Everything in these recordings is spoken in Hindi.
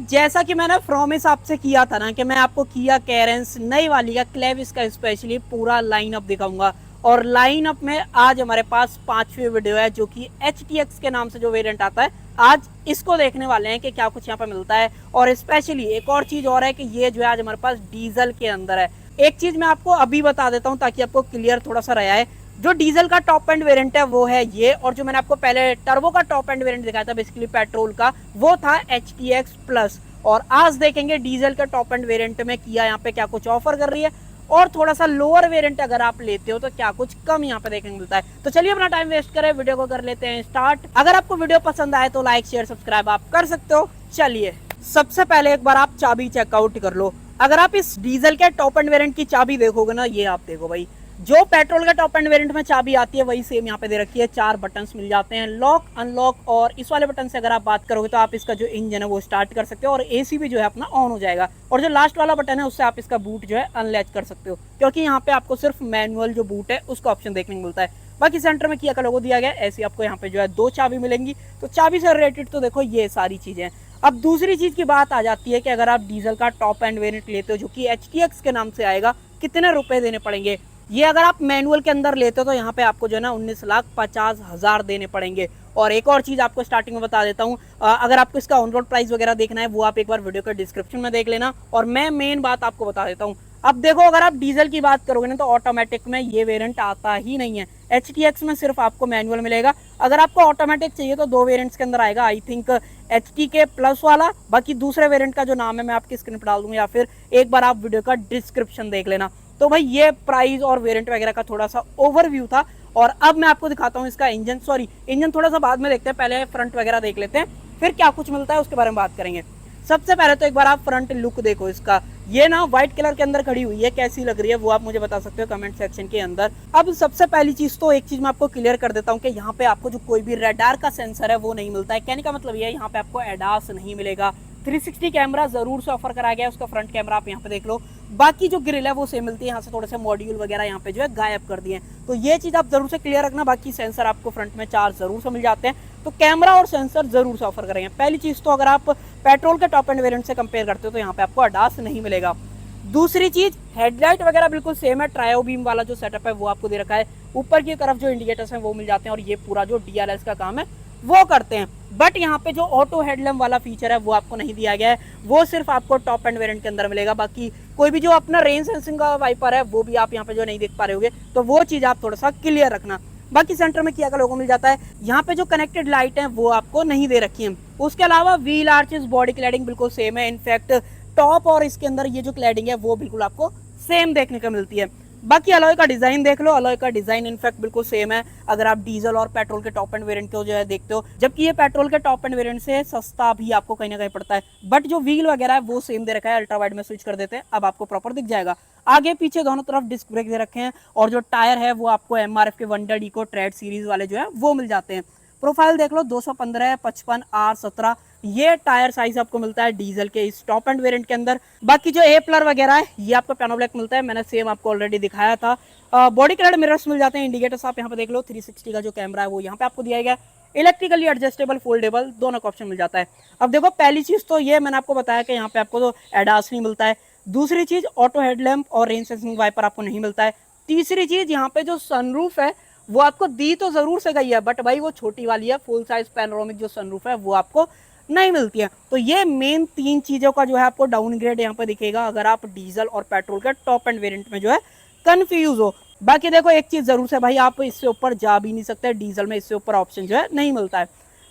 जैसा कि मैंने प्रॉमिस आपसे किया था ना कि मैं आपको किया कैरेंस नई वाली का क्लेविस का स्पेशली पूरा लाइनअप दिखाऊंगा। और लाइनअप में आज हमारे पास पांचवी वीडियो है जो कि HTX के नाम से जो वेरिएंट आता है। आज इसको देखने वाले हैं कि क्या कुछ यहाँ पे मिलता है। और स्पेशली एक और चीज और है कि ये जो है आज हमारे पास डीजल के अंदर है। एक चीज मैं आपको अभी बता देता हूँ ताकि आपको क्लियर थोड़ा सा रहा है। जो डीजल का टॉप एंड वेरिएंट है वो है ये, और जो मैंने आपको पहले टर्बो का टॉप एंड वेरिएंट दिखाया था बेसिकली पेट्रोल का, वो था HTX प्लस। और आज देखेंगे डीजल का टॉप एंड वेरिएंट में किया यहाँ पे क्या कुछ ऑफर कर रही है, और थोड़ा सा लोअर वेरिएंट अगर आप लेते हो तो क्या कुछ कम यहाँ पे देखने मिलता है। तो चलिए अपना टाइम वेस्ट करें, वीडियो को कर लेते हैं स्टार्ट। अगर आपको वीडियो पसंद आए तो लाइक शेयर सब्सक्राइब आप कर सकते हो। चलिए सबसे पहले एक बार आप चाबी चेकआउट कर लो। अगर आप इस डीजल के टॉप एंड वेरिएंट की चाबी देखोगे ना, ये आप देखो भाई, जो पेट्रोल के टॉप एंड वेरिएंट में चाबी आती है वही सेम यहाँ पे दे रखी है। 4 बटन्स मिल जाते हैं, लॉक अनलॉक, और इस वाले बटन से अगर आप बात करोगे तो आप इसका जो इंजन है वो स्टार्ट कर सकते हो, और एसी भी जो है अपना ऑन हो जाएगा। और जो लास्ट वाला बटन है उससे आप इसका बूट जो है अनलैच कर सकते हो, क्योंकि यहाँ पे आपको सिर्फ मैनुअल जो बूट है उसका ऑप्शन देखने को मिलता है। बाकी सेंटर में किया का लोगो दिया गया, ऐसी आपको यहाँ पे जो है 2 चाबी मिलेंगी। तो चाबी से रिलेटेड तो देखो ये सारी चीजें। अब दूसरी चीज की बात आ जाती है कि अगर आप डीजल का टॉप एंड वेरिएंट लेते हो जो कि HTX के नाम से आएगा, कितने रुपए देने पड़ेंगे। ये अगर आप मैनुअल के अंदर लेते हो तो यहाँ पे आपको जो है ना 19,50,000 देने पड़ेंगे। और एक और चीज आपको स्टार्टिंग में बता देता हूँ, अगर आपको इसका ऑन रोड प्राइस वगैरह देखना है वो आप एक बार वीडियो के डिस्क्रिप्शन में देख लेना। और मैं मेन बात आपको बता देता हूँ। अब देखो अगर आप डीजल की बात करोगे ना तो ऑटोमेटिक में ये वेरिएंट आता ही नहीं है। HTX में सिर्फ आपको मैनुअल मिलेगा। अगर आपको ऑटोमेटिक चाहिए तो 2 वेरिएंट्स के अंदर आएगा, आई थिंक HTK प्लस वाला। बाकी दूसरे वेरिएंट का जो नाम है मैं आपकी स्क्रीन पर डाल दूंगा, या फिर एक बार आप वीडियो का डिस्क्रिप्शन देख लेना। तो भाई ये प्राइस और वेरिएंट वगैरह का थोड़ा सा ओवरव्यू था। और अब मैं आपको दिखाता हूँ इसका इंजन थोड़ा सा बाद में देखते हैं, पहले फ्रंट वगैरह देख लेते हैं, फिर क्या कुछ मिलता है उसके बारे में बात करेंगे। सबसे पहले तो एक बार आप फ्रंट लुक देखो इसका। ये ना व्हाइट कलर के अंदर खड़ी हुई है, कैसी लग रही है वो आप मुझे बता सकते हो कमेंट सेक्शन के अंदर। अब सबसे पहली चीज तो एक चीज मैं आपको क्लियर कर देता हूँ कि यहाँ पे आपको जो कोई भी रडार का सेंसर है वो नहीं मिलता है। कहने का मतलब ये है यहाँ पे आपको एडास नहीं मिलेगा। 360 कैमरा जरूर से ऑफर कराया गया है, उसका फ्रंट कैमरा आप यहाँ पे देख लो। बाकी जो ग्रिल है वो सेम मिलती है, यहाँ से थोड़े से मॉड्यूल वगैरह यहाँ पे जो है गायब कर दिए हैं। तो ये चीज आप जरूर से क्लियर रखना। बाकी सेंसर आपको फ्रंट में 4 जरूर से मिल जाते हैं, तो कैमरा और सेंसर जरूर से ऑफर करेंगे। पहली चीज तो अगर आप पेट्रोल के टॉप एंड वेरिएंट से कंपेयर करते हो तो यहाँ पे आपको अडास नहीं मिलेगा। दूसरी चीज हेडलाइट वगैरह बिल्कुल सेम है, ट्रायो बीम वाला जो सेटअप है वो आपको दे रखा है। ऊपर की तरफ जो इंडिकेटर्स हैं वो मिल जाते हैं, और ये पूरा जो DRS का काम है वो करते हैं। बट यहाँ पे जो ऑटो हेडलैम्प वाला फीचर है वो आपको नहीं दिया गया है, वो सिर्फ आपको टॉप एंड वेरिएंट के अंदर मिलेगा। बाकी कोई भी जो अपना रेन सेंसिंग का वाइपर है वो भी आप यहाँ पे जो नहीं देख पा रहे होगे, तो वो चीज आप थोड़ा सा क्लियर रखना। बाकी सेंटर में किया का लोगो मिल जाता है। यहाँ पे जो कनेक्टेड लाइट है वो आपको नहीं दे रखी है। उसके अलावा व्हील आर्चेस बॉडी क्लैडिंग बिल्कुल सेम है। इनफैक्ट टॉप और इसके अंदर ये जो क्लैडिंग है वो बिल्कुल आपको सेम देखने को मिलती है। बाकी अलॉय का डिजाइन देख लो, अलॉय का डिजाइन इनफैक्ट बिल्कुल सेम है अगर आप डीजल और पेट्रोल के टॉप एंड वेरिएंट को जो है देखते हो, जबकि ये पेट्रोल के टॉप एंड वेरिएंट से सस्ता भी आपको कहीं ना कहीं पड़ता है। बट जो व्हील वगैरह है वो सेम दे रखा है। अल्ट्रा वाइड में स्विच कर देते हैं, अब आपको प्रॉपर दिख जाएगा। आगे पीछे दोनों तरफ डिस्क ब्रेक दे रखे हैं, और जो टायर है वो आपको MRF के 100 इको ट्रेड सीरीज वाले जो है वो मिल जाते हैं। प्रोफाइल देख लो, 215, 55, R17 ये टायर साइज आपको मिलता है डीजल के इस टॉप एंड वेरिएंट के अंदर। बाकी जो A+ वगैरह है ये आपको पियानो ब्लैक मिलता है, मैंने सेम आपको ऑलरेडी दिखाया था। बॉडी कलर मिरर्स मिल जाते हैं, इंडिकेटर्स आप यहाँ पे देख लो। 360 का जो कैमरा है वो यहाँ पे आपको दिया गया। इलेक्ट्रिकली एडजस्टेबल फोल्डेबल दोनों का ऑप्शन मिल जाता है। अब देखो पहली चीज तो ये मैंने आपको बताया कि यहाँ पे आपको तो एडास नहीं मिलता है। दूसरी चीज ऑटो हेडलैम्प और रेन सेंसिंग वाइपर आपको नहीं मिलता है। तीसरी चीज यहाँ पे जो सनरूफ है वो आपको दी तो जरूर से गई है, बट भाई वो छोटी वाली है, फुल साइज पैनोरामिक जो सनरूफ है वो आपको नहीं मिलती है। तो ये मेन 3 चीजों का जो है आपको डाउनग्रेड यहाँ पे दिखेगा अगर आप डीजल और पेट्रोल के टॉप एंड वेरिएंट में जो है कंफ्यूज हो। बाकी देखो एक चीज जरूर से भाई, आप इससे ऊपर जा भी नहीं सकते, डीजल में इससे ऊपर ऑप्शन जो है नहीं मिलता है।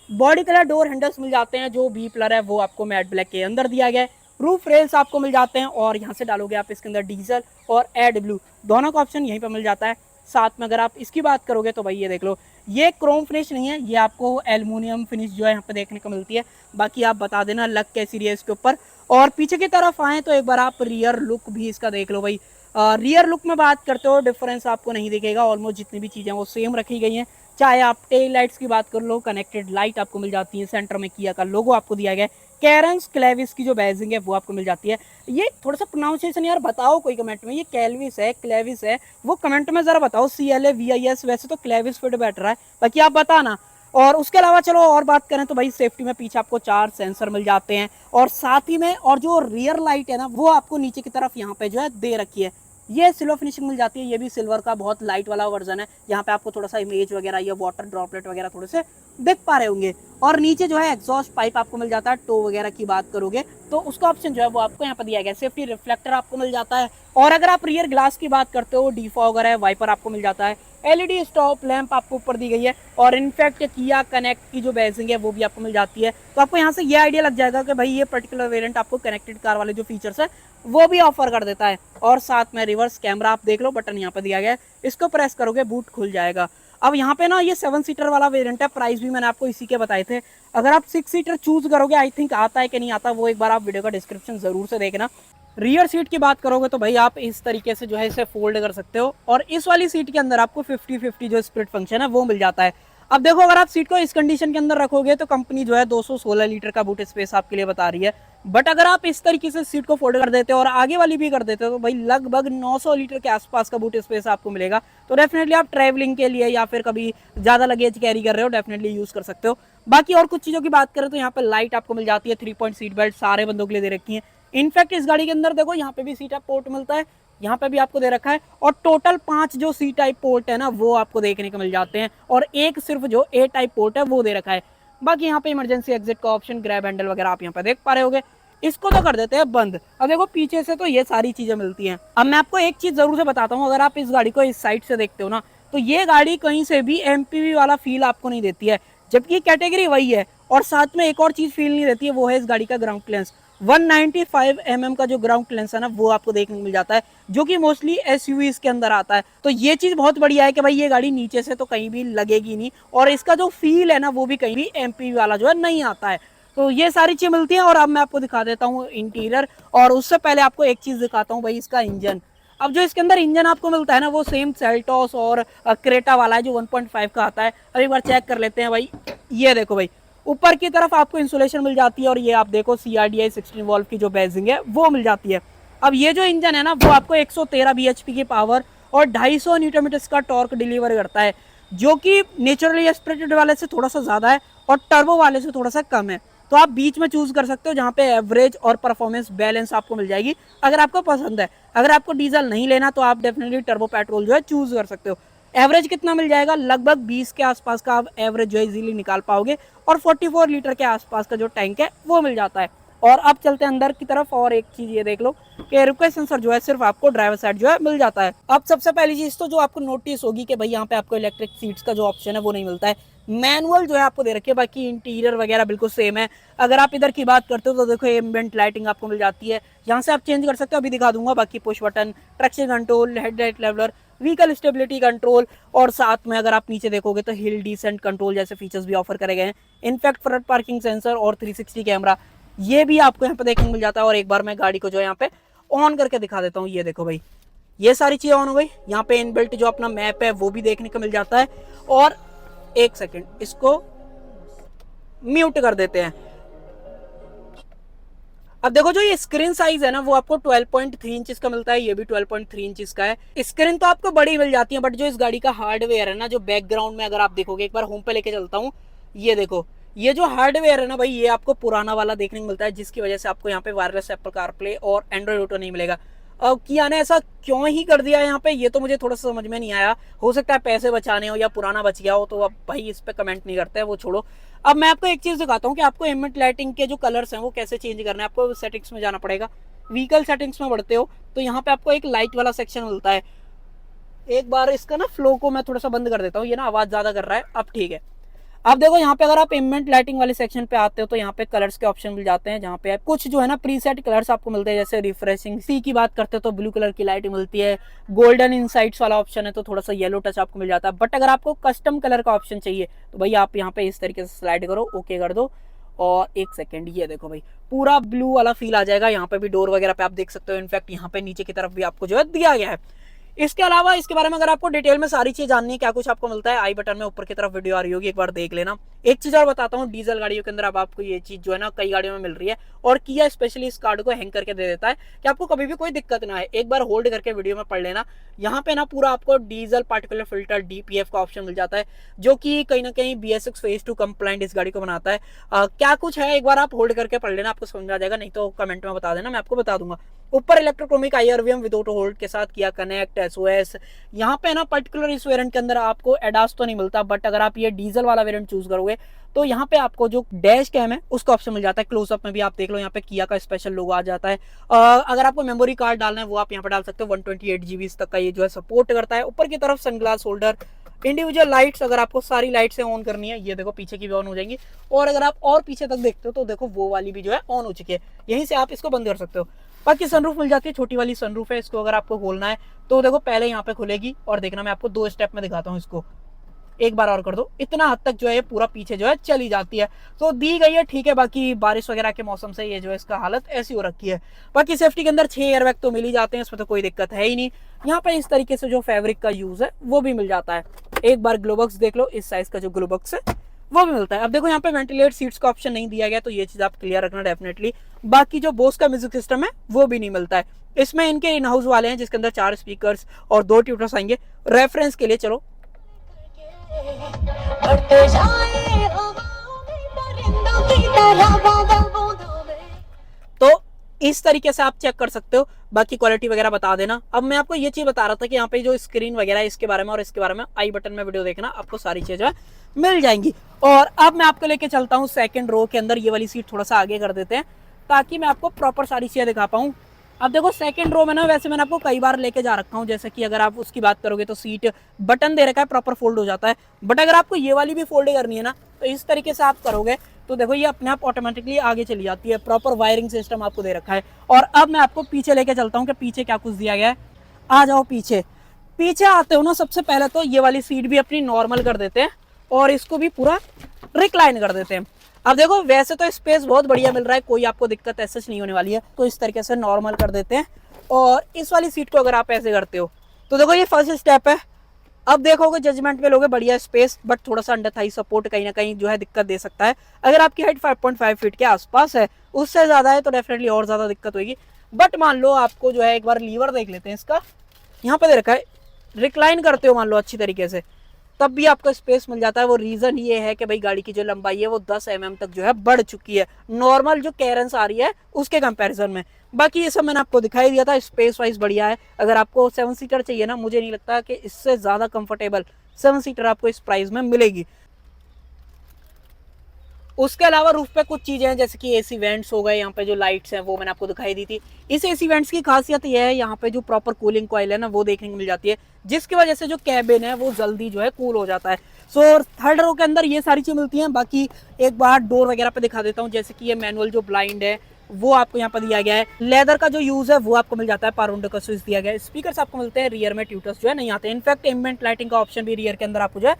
बॉडी कलर डोर हैंडल्स मिल जाते हैं, जो B+ है वो आपको मैट ब्लैक के अंदर दिया गया है। रूफ रेल्स आपको मिल जाते हैं, और यहाँ से डालोगे आप इसके अंदर डीजल और AdBlue दोनों का ऑप्शन यहीं पर मिल जाता है। साथ में अगर आप इसकी बात करोगे तो भाई ये देख लो, ये क्रोम फिनिश नहीं है, ये आपको एल्युमिनियम फिनिश जो है यहाँ पे देखने को मिलती है। बाकी आप बता देना लग कैसी रही है इसके ऊपर। और पीछे की तरफ आए तो एक बार आप रियर लुक भी इसका देख लो भाई। रियर लुक में बात करते हो डिफरेंस आपको नहीं दिखेगा, ऑलमोस्ट जितनी भी चीजें वो सेम रखी गई हैं। चाहे आप टेल लाइट्स की बात कर लो, कनेक्टेड लाइट आपको मिल जाती है। सेंटर में किया का लोगो आपको दिया गया है। कैरेंस क्लेविस की जो बैजिंग है वो आपको मिल जाती है। ये थोड़ा सा प्रोनाउंसिएशन यार बताओ कोई कमेंट में, ये कैलविस है क्लेविस है, वो कमेंट में जरा बताओ। CLAVIS, वैसे तो क्लेविस फिट बैठ रहा है, बाकी आप बताना। और उसके अलावा चलो और बात करें तो भाई सेफ्टी में पीछे आपको 4 सेंसर मिल जाते हैं, और साथ ही में और जो रियर लाइट है ना वो आपको नीचे की तरफ यहाँ पे जो है दे रखी है। ये सिल्वर फिनिशिंग मिल जाती है, ये भी सिल्वर का बहुत लाइट वाला वर्जन है। यहाँ पे आपको थोड़ा सा इमेज वगैरह या वाटर ड्रॉपलेट वगैरह थोड़े से देख पा रहे होंगे। और नीचे जो है एग्जॉस्ट पाइप आपको मिल जाता है। टो वगैरह की बात करोगे तो उसका ऑप्शन जो है वो आपको यहाँ पर दिया गया है। सेफ्टी रिफ्लेक्टर आपको मिल जाता है। और अगर आप रियर ग्लास की बात करते हो, डिफॉगर है, वाइपर आपको मिल जाता है, एलईडी स्टॉप लैंप आपको ऊपर दी गई है, और इनफैक्ट किया कनेक्ट की जो बैजिंग है वो भी आपको मिल जाती है। तो आपको यहाँ से ये आइडिया लग जाएगा कि भाई ये पर्टिकुलर वेरिएंट आपको कनेक्टेड कार वाले जो फीचर्स है वो भी ऑफर कर देता है। और साथ में रिवर्स कैमरा आप देख लो, बटन यहाँ पे दिया गया है, इसको प्रेस करोगे बूट खुल जाएगा। अब यहाँ पे ना ये 7 सीटर वाला वेरिएंट है, प्राइस भी मैंने आपको इसी के बताए थे। अगर आप 6 सीटर चूज करोगे, आई थिंक आता है कि नहीं आता वो एक बार आप वीडियो का डिस्क्रिप्शन जरूर से देखना। रियर सीट की बात करोगे तो भाई आप इस तरीके से जो है इसे फोल्ड कर सकते हो, और इस वाली सीट के अंदर आपको 50-50 जो स्प्लिट फंक्शन है वो मिल जाता है। अब देखो अगर आप सीट को इस कंडीशन के अंदर रखोगे तो कंपनी जो है 216 लीटर का बूट स्पेस आपके लिए बता रही है। बट अगर आप इस तरीके से सीट को फोल्ड कर देते हो और आगे वाली भी कर देते हो तो भाई लगभग 900 लीटर के आसपास का बूट स्पेस आपको मिलेगा। तो डेफिनेटली आप ट्रैवलिंग के लिए या फिर कभी ज्यादा लगेज कैरी कर रहे हो डेफिनेटली यूज कर सकते हो। बाकी और कुछ चीजों की बात करें तो यहाँ पे लाइट आपको मिल जाती है, 3 पॉइंट सीट बेल्ट सारे बंदों के लिए दे रखी है। इनफैक्ट इस गाड़ी के अंदर देखो यहाँ पे भी सी टाइप पोर्ट मिलता है, यहाँ पे भी आपको दे रखा है, और टोटल 5 जो सी टाइप पोर्ट है ना वो आपको देखने को मिल जाते हैं, और एक सिर्फ जो ए टाइप पोर्ट है वो दे रखा है। बाकी यहाँ पे इमरजेंसी एग्जिट का ऑप्शन, ग्रैब हैंडल वगैरह आप यहाँ पे देख पा रहे होगे। इसको तो कर देते हैं बंद। अब देखो पीछे से तो ये सारी चीजें मिलती हैं। अब मैं आपको एक चीज जरूर से बताता हूँ, अगर आप इस गाड़ी को इस साइड से देखते हो ना तो ये गाड़ी कहीं से भी एमपीवी वाला फील आपको नहीं देती है, जबकि कैटेगरी वही है। और साथ में एक और चीज फील नहीं देती है, वो है इस गाड़ी का ग्राउंड क्लियरेंस। 195 mm का जो ग्राउंड क्लियरेंस है ना वो आपको देखने को मिल जाता है, जो कि मोस्टली एसयूवीज के अंदर आता है। तो ये चीज बहुत बढ़िया है कि भाई ये गाड़ी नीचे से तो कहीं भी लगेगी नहीं, और इसका जो फील है ना वो भी कहीं भी एमपीवी वाला जो है नहीं आता है। तो ये सारी चीजें मिलती हैं। और अब मैं आपको दिखा देता हूँ इंटीरियर, और उससे पहले आपको एक चीज दिखाता हूँ भाई, इसका इंजन। अब जो इसके अंदर इंजन आपको मिलता है ना वो सेम सेल्टोस और क्रेटा वाला है जो 1.5 का आता है। अब एक बार चेक कर लेते हैं भाई। ये देखो भाई ऊपर की तरफ आपको इंसुलेशन मिल जाती है, और ये आप देखो CRDI 16 वॉल्व की जो बेजिंग है वो मिल जाती है। अब ये जो इंजन है ना वो आपको 113 bhp की पावर और 250 न्यूटन मीटर का टॉर्क डिलीवर करता है, जो कि नेचुरली एस्पिरेटेड वाले से थोड़ा सा ज्यादा है और टर्बो वाले से थोड़ा सा कम है। तो आप बीच में चूज कर सकते हो जहाँ पे एवरेज और परफॉर्मेंस बैलेंस आपको मिल जाएगी अगर आपको पसंद है। अगर आपको डीजल नहीं लेना तो आप डेफिनेटली टर्बो पेट्रोल जो है चूज कर सकते हो। एवरेज कितना मिल जाएगा, लगभग 20 के आसपास का आप एवरेज जो है इजीली निकाल पाओगे, और 44 लीटर के आसपास का जो टैंक है वो मिल जाता है। और अब चलते हैं अंदर की तरफ, और एक चीज ये देख लो कि रिक्वेस्ट सेंसर जो है सिर्फ आपको ड्राइवर साइड जो है मिल जाता है। अब सबसे पहली चीज तो जो आपको नोटिस होगी कि भाई यहाँ पे आपको इलेक्ट्रिक सीट्स का जो ऑप्शन है वो नहीं मिलता है। मैनुअल जो है आपको दे रखी है, बाकी इंटीरियर वगैरह बिल्कुल सेम है। अगर आप इधर की बात करते हो तो देखो एम्बिएंट लाइटिंग आपको मिल जाती है, यहाँ से आप चेंज कर सकते हो, अभी दिखा दूंगा। बाकी push button, traction control, headlight leveller, vehicle stability control, और साथ में अगर आप नीचे देखोगे तो हिल डिसेंट कंट्रोल जैसे फीचर्स भी ऑफर करे गए हैं। इनफैक्ट फ्रंट पार्किंग सेंसर और 360 कैमरा ये भी आपको यहाँ पे देखने को मिल जाता है। और एक बार मैं गाड़ी को जो है यहाँ पे ऑन करके दिखा देता हूँ। ये देखो भाई ये सारी चीजें ऑन हो गई। यहाँ पे इनबिल्ट जो अपना मैप है वो भी देखने को मिल जाता है। और एक सेकेंड, इसको म्यूट कर देते हैं। अब देखो जो ये स्क्रीन साइज है ना वो आपको 12.3 इंच का मिलता है, ये भी 12.3 इंच का है। स्क्रीन तो आपको बड़ी मिल जाती है, बट जो इस गाड़ी का हार्डवेयर है ना, जो बैकग्राउंड में अगर आप देखोगे, एक बार होम पे लेके चलता हूँ, ये देखो ये जो हार्डवेयर है ना भाई ये आपको पुराना वाला देखने को मिलता है, जिसकी वजह से आपको यहाँ पे वायरलेस एप्पल कारप्ले और एंड्रॉइड ऑटो नहीं मिलेगा। अब किया ने ऐसा क्यों ही कर दिया यहाँ पे, ये तो मुझे थोड़ा सा समझ में नहीं आया। हो सकता है पैसे बचाने हो या पुराना बच गया हो, तो अब भाई इस पे कमेंट नहीं करते हैं, वो छोड़ो। अब मैं आपको एक चीज दिखाता हूँ कि आपको एम्बिएंट लाइटिंग के जो कलर्स हैं वो कैसे चेंज करना है। आपको सेटिंग्स में जाना पड़ेगा, व्हीकल सेटिंग्स में बढ़ते हो तो यहाँ पे आपको एक लाइट वाला सेक्शन मिलता है। एक बार इसका ना फ्लो को मैं थोड़ा सा बंद कर देता हूँ, ये ना आवाज ज्यादा कर रहा है। अब ठीक है। अब देखो यहाँ पे अगर आप एम्बिएंट लाइटिंग वाले सेक्शन पे आते हो तो यहाँ पे कलर्स के ऑप्शन मिल जाते हैं, जहाँ पे कुछ जो है ना प्रीसेट कलर्स आपको मिलते हैं। जैसे रिफ्रेशिंग सी की बात करते हो तो ब्लू कलर की लाइट मिलती है। गोल्डन इनसाइट्स वाला ऑप्शन है तो थोड़ा सा येलो टच आपको मिल जाता है। बट अगर आपको कस्टम कलर का ऑप्शन चाहिए तो भाई आप यहाँ पे इस तरीके से स्लाइड करो, ओके कर दो, और एक सेकेंड ये देखो भाई पूरा ब्लू वाला फील आ जाएगा। यहाँ पे भी डोर वगैरह पे आप देख सकते हो। इनफैक्ट यहाँ पे नीचे की तरफ भी आपको जो है दिया गया है। इसके अलावा इसके बारे में अगर आपको डिटेल में सारी चीज जाननी है क्या कुछ आपको मिलता है, आई बटन में ऊपर की तरफ वीडियो आ रही होगी, एक बार देख लेना। एक चीज और बताता हूँ, डीजल गाड़ियों के अंदर अब आपको ये चीज जो है ना कई गाड़ियों में मिल रही है, और किया स्पेशली इस कार्ड को हैंग करके दे देता है कि आपको कभी भी कोई दिक्कत ना है। एक बार होल्ड करके वीडियो में पढ़ लेना, यहाँ पे ना पूरा आपको डीजल पार्टिकुलर फिल्टर DPF का ऑप्शन मिल जाता है, जो कि कहीं ना कहीं BS6 फेज 2 कंप्लाइंट इस गाड़ी को बनाता है। क्या कुछ है एक बार आप होल्ड करके पढ़ लेना, आपको समझ आ जाएगा, नहीं तो कमेंट में बता देना, मैं आपको बता दूंगा। ऊपर electrochromic IRVM with auto hold के साथ किया कनेक्ट SOS। यहाँ पे ना पर्टिकुलर इस वेरिएंट के अंदर आपको एडास तो नहीं मिलता, बट अगर आप ये डीजल वाला वेरिएंट चूज करोगे तो यहाँ पे आपको जो डैश कैम है उसका ऑप्शन मिल जाता है। क्लोजअप में भी आप देख लो, यहाँ पे किया का स्पेशल लोगो आ जाता है। अगर आपको मेमोरी कार्ड डालना है वो आप यहाँ पे डाल सकते हो, 128 GB तक का ये जो है सपोर्ट करता है। ऊपर की तरफ सनग्लास होल्डर, इंडिविजुअल लाइट्स, अगर आपको सारी लाइट से ऑन करनी है, ये देखो पीछे की भी ऑन हो जाएंगी, और अगर आप और पीछे तक देखते हो तो देखो वो वाली भी जो है ऑन हो चुकी है, यहीं से आप इसको बंद कर सकते हो। बाकी सनरूफ मिल जाती है, छोटी वाली सनरूफ है, इसको अगर आपको खोलना है तो देखो पहले यहाँ पे खुलेगी, और देखना मैं आपको 2 स्टेप में दिखाता हूँ इसको, एक बार और कर दो, इतना हद तक जो है पूरा पीछे जो है चली जाती है, तो दी गई है, ठीक है। बाकी बारिश वगैरह के मौसम से ये जो है इसका हालत ऐसी हो रखी है। बाकी सेफ्टी के अंदर 6 एयरबैग तो मिल ही जाते हैं, इसमें तो कोई दिक्कत है ही नहीं। यहाँ पे इस तरीके से जो फैब्रिक का यूज है वो भी मिल जाता है। एक बार ग्लोबक्स देख लो, इस साइज का जो ग्लोबक्स है वो भी मिलता है। अब देखो यहाँ पे वेंटिलेट सीट्स का ऑप्शन नहीं दिया गया, तो ये चीज आप क्लियर रखना डेफिनेटली। बाकी जो बोस का म्यूजिक सिस्टम है वो भी नहीं मिलता है। इसमें इनके इन हाउस वाले हैं जिसके अंदर 4 स्पीकर्स और 2 ट्यूटर्स आएंगे। रेफरेंस के लिए चलो, तो इस तरीके से आप चेक कर सकते हो। बाकी क्वालिटी वगैरह बता देना। अब मैं आपको ये चीज बता रहा था कि यहाँ पे जो स्क्रीन वगैरह है इसके बारे में और इसके बारे में आई बटन में वीडियो देखना, आपको सारी चीजें मिल जाएंगी। और अब मैं आपको लेके चलता हूँ सेकंड रो के अंदर, ये वाली सीट थोड़ा सा आगे कर देते हैं ताकि मैं आपको प्रॉपर सारी चीजें दिखा पाऊँ। अब देखो सेकंड रो में ना, वैसे मैंने आपको कई बार लेके जा रखा हूँ, जैसे कि अगर आप उसकी बात करोगे तो सीट बटन दे रखा है, प्रॉपर फोल्ड हो जाता है। बट अगर आपको ये वाली भी फोल्ड करनी है ना, तो इस तरीके से आप करोगे तो देखो ये अपने आप ऑटोमेटिकली आगे चली जाती है। प्रॉपर वायरिंग सिस्टम आपको दे रखा है। और अब मैं आपको पीछे लेके चलता हूँ कि पीछे क्या कुछ दिया गया है। आ जाओ पीछे। पीछे आते हो ना, सबसे पहले तो ये वाली सीट भी अपनी नॉर्मल कर देते हैं और इसको भी पूरा रिक्लाइन कर देते हैं। अब देखो वैसे तो स्पेस बहुत बढ़िया मिल रहा है, कोई आपको दिक्कत ऐसे नहीं होने वाली है, तो इस तरीके से नॉर्मल कर देते हैं। और इस वाली सीट को अगर आप ऐसे करते हो तो देखो ये फर्स्ट स्टेप है। अब देखोगे जजमेंट में लोगे बढ़िया स्पेस, बट थोड़ा सा अंडर थाई सपोर्ट कहीं ना कहीं जो है दिक्कत दे सकता है। अगर आपकी हाइट 5.5 फीट के आसपास है, उससे ज्यादा है तो डेफिनेटली और ज्यादा दिक्कत होगी। बट मान लो आपको जो है, एक बार लीवर देख लेते हैं इसका, यहाँ पे दे रखा है, रिक्लाइन करते हो मान लो अच्छी तरीके से, तब भी आपको स्पेस मिल जाता है। वो रीजन ये है कि भाई गाड़ी की जो लंबाई है वो 10 mm तक जो है बढ़ चुकी है, नॉर्मल जो कैरेंस आ रही है उसके कंपैरिजन में। बाकी ये सब मैंने आपको दिखाई दिया था, स्पेस वाइज बढ़िया है। अगर आपको 7 सीटर चाहिए ना, मुझे नहीं लगता कि इससे ज्यादा कंफर्टेबल 7 सीटर आपको इस प्राइस में मिलेगी। उसके अलावा रूफ पे कुछ चीजें हैं, जैसे कि एसी वेंट्स हो गए, यहाँ पे जो लाइट्स हैं वो मैंने आपको दिखाई दी थी। इस एसी वेंट्स की खासियत ये है, यहाँ पे जो प्रॉपर कूलिंग कॉइल है ना वो देखने को मिल जाती है, जिसकी वजह से जो कैबिन है वो जल्दी जो है कूल हो जाता है। सो थर्ड रो के अंदर ये सारी चीजें मिलती हैं। बाकी एक बार डोर वगैरह पे दिखा देता हूँ, जैसे कि ये मैनुअल जो ब्लाइंड है वो आपको यहाँ पर दिया गया है। लेदर का जो यूज है वो आपको मिल जाता है, पारुंडो का स्विच दिया गया है। स्पीकर्स आपको मिलते हैं, रियर में ट्यूटर्स जो है नहीं आते। इनफैक्ट एम्बिएंट लाइटिंग का ऑप्शन भी रियर के अंदर आपको जो है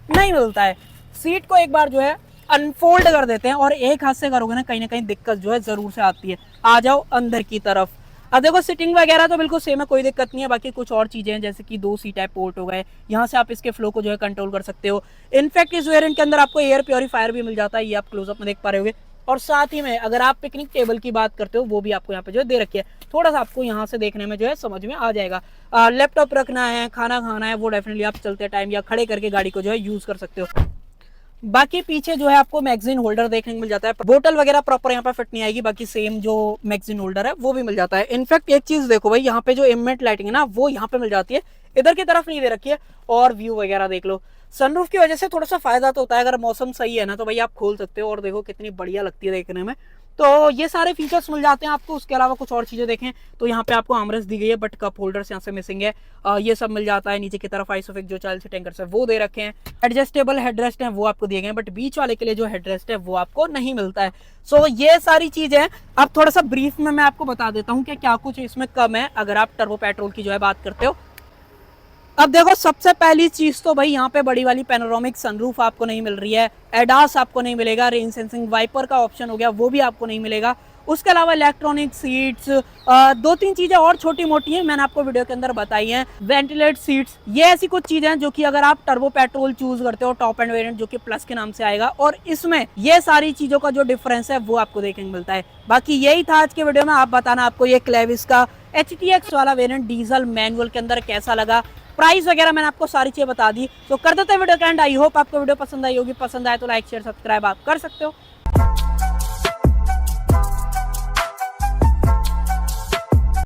नहीं मिलता है। सीट को एक बार जो है अनफोल्ड कर देते हैं, और एक हाथ से करोगे ना कहीं दिक्कत जो है जरूर से आती है। आ जाओ अंदर की तरफ। अब देखो सिटिंग वगैरह तो बिल्कुल सेम है, कोई दिक्कत नहीं है। बाकी कुछ और चीजें हैं, जैसे कि 2 सी टाइप पोर्ट हो गए, यहाँ से आप इसके फ्लो को जो है कंट्रोल कर सकते हो। इनफैक्ट इस वेरिएंट के अंदर आपको एयर प्योरीफायर भी मिल जाता है, ये आप क्लोजअप में देख पा रहे होगे। और साथ ही में अगर आप पिकनिक टेबल की बात करते हो, वो भी आपको यहाँ पे जो है दे रखी है। थोड़ा सा आपको यहाँ से देखने में जो है समझ में आ जाएगा। लैपटॉप रखना है, खाना खाना है, वो डेफिनेटली आप चलते टाइम या खड़े करके गाड़ी को जो है यूज कर सकते हो। बाकी पीछे जो है आपको मैगजीन होल्डर देखने को मिल जाता है। बोतल वगैरह प्रॉपर यहाँ पे फिट नहीं आएगी, बाकी सेम जो मैगजीन होल्डर है वो भी मिल जाता है। इनफैक्ट एक चीज देखो भाई, यहाँ पे जो एम्बिएंट लाइटिंग है ना वो यहाँ पे मिल जाती है, इधर की तरफ नहीं दे रखी है। और व्यू वगैरह देख लो, सनरूफ की वजह से थोड़ा सा फायदा तो होता है, अगर मौसम सही है ना तो भाई आप खोल सकते हो, और देखो कितनी बढ़िया लगती है देखने में। तो ये सारे फीचर्स मिल जाते हैं आपको। उसके अलावा कुछ और चीजें देखें तो यहाँ पे आपको आर्मरेस्ट दी गई है, बट कप होल्डर्स यहाँ से मिसिंग है। ये सब मिल जाता है। नीचे की तरफ आइसोफिक जो चाइल्ड सीट एंकर्स है वो दे रखे हैं। एडजस्टेबल हेडरेस्ट है वो आपको दिए गए हैं, बट बीच वाले के लिए जो हेडरेस्ट है वो आपको नहीं मिलता है। सो ये सारी चीजें अब थोड़ा सा ब्रीफ में मैं आपको बता देता हूँ कि क्या कुछ इसमें कम है अगर आप टर्बो पेट्रोल की जो है बात करते हो। अब देखो सबसे पहली चीज तो भाई यहाँ पे बड़ी वाली पैनोरामिक सनरूफ आपको नहीं मिल रही है। एडास आपको नहीं मिलेगा। रेन सेंसिंग वाइपर का ऑप्शन हो गया वो भी आपको नहीं मिलेगा। उसके अलावा इलेक्ट्रॉनिक सीट्स, दो तीन चीजें और छोटी मोटी हैं मैंने आपको वीडियो के अंदर बताई हैं। वेंटिलेट सीट्स, ये ऐसी कुछ चीजें हैं जो कि अगर आप टर्बो पेट्रोल चूज करते हो टॉप एंड वेरिएंट जो कि प्लस के नाम से आएगा, और इसमें ये सारी चीजों का जो डिफरेंस है वो आपको देखने को मिलता है। बाकी यही था आज के वीडियो में। आप बताना आपको ये क्लेविस का HTX वाला वेरिएंट डीजल मैनुअल के अंदर कैसा लगा, प्राइस वगैरह मैंने आपको सारी चीजें बता दी। तो कर देते हैं वीडियो का एंड। आई होप आपको वीडियो पसंद आई होगी, पसंद आए तो लाइक शेयर सब्सक्राइब आप कर सकते हो।